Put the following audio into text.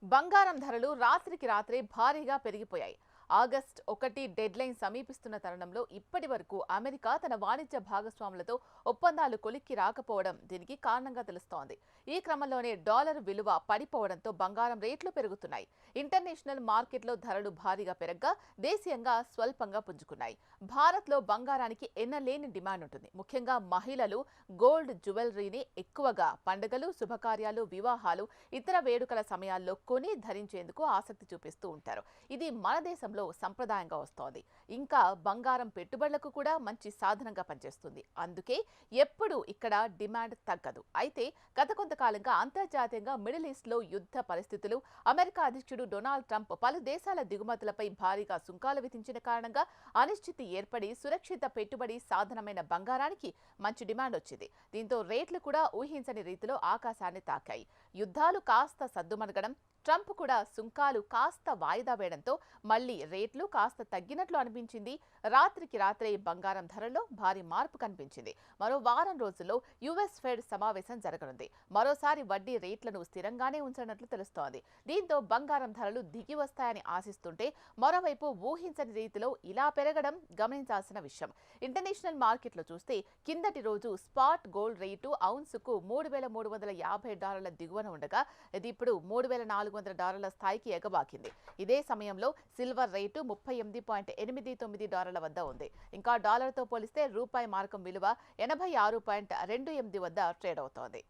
బంగారం ధరలు రాత్రికి రాత్రే భారీగా పెరిగిపోయాయి. ఆగస్టు 1 డెడ్లైన్ సమీపిస్తున్న తరుణంలో ఇప్పటి వరకు అమెరికా తన వాణిజ్య భాగస్వాములతో ఒప్పందాలు కొలిక్కి రాకపోవడం దీనికి కారణంగా తెలుస్తోంది. ఈ క్రమంలోనే డాలర్ విలువ పడిపోవడంతో బంగారం రేట్లు పెరుగుతున్నాయి. ఇంటర్నేషనల్ మార్కెట్లో ధరలు భారీగా పెరగ్గా దేశీయంగా స్వల్పంగా పుంజుకున్నాయి. భారత్లో బంగారానికి ఎన్నలేని డిమాండ్ ఉంటుంది. ముఖ్యంగా మహిళలు గోల్డ్ జ్యువెలరీని ఎక్కువగా పండుగలు, శుభకార్యాలు, వివాహాలు, ఇతర వేడుకల సమయాల్లో కొని ధరించేందుకు ఆసక్తి చూపిస్తూ ఉంటారు. ఇది మన దేశంలో సంప్రదాయంగా వస్తోంది. ఇంకా బంగారం పెట్టుబడులకు కూడా మంచి సాధనంగా పనిచేస్తుంది. అందుకే ఎప్పుడు ఇక్కడ డిమాండ్ తగ్గదు. అయితే గత కొంతకాలంగా అంతర్జాతీయంగా మిడిల్ ఈస్ట్ లో యుద్ధ పరిస్థితులు, అమెరికా అధ్యక్షుడు డొనాల్డ్ ట్రంప్ పలు దేశాల దిగుమతులపై భారీగా సుంకాలు విధించిన కారణంగా అనిశ్చితి ఏర్పడి సురక్షిత పెట్టుబడి సాధనమైన బంగారానికి మంచి డిమాండ్ వచ్చింది. దీంతో రేట్లు కూడా ఊహించని రీతిలో ఆకాశాన్ని తాకాయి. యుద్ధాలు కాస్త సద్దుమణగడం, ట్రంప్ కూడా సుంకాలు కాస్త వాయిదా వేయడంతో మళ్లీ రేట్లు కాస్త తగ్గినట్లు అనిపించింది. రాత్రికి రాత్రే బంగారం ధరలో భారీ మార్పు కనిపించింది. మరో వారం రోజుల్లో యుఎస్ ఫెడ్ సమావేశం జరగనుంది. మరోసారి వడ్డీ రేట్లను స్థిరంగానే ఉంచనున్నట్లు తెలుస్తోంది. దీంతో బంగారం ధరలు దిగి వస్తాయని ఆశిస్తుంటే మరోవైపు ఊహించని రీతిలో ఇలా పెరగడం గమనించాల్సిన విషయం. ఇంటర్నేషనల్ మార్కెట్లో చూస్తే కిందటి రోజు స్పాట్ గోల్డ్ రేటు ఔన్సుకు $3,350 దిగువన ఉండగా ఇది ఇప్పుడు $3,400 స్థాయికి ఎగబాకింది. ఇదే సమయంలో సిల్వర్ రేటు $38.89 వద్ద ఉంది. ఇంకా డాలర్తో పోలిస్తే రూపాయి మారకం విలువ 86.28 వద్ద ట్రేడ్ అవుతోంది.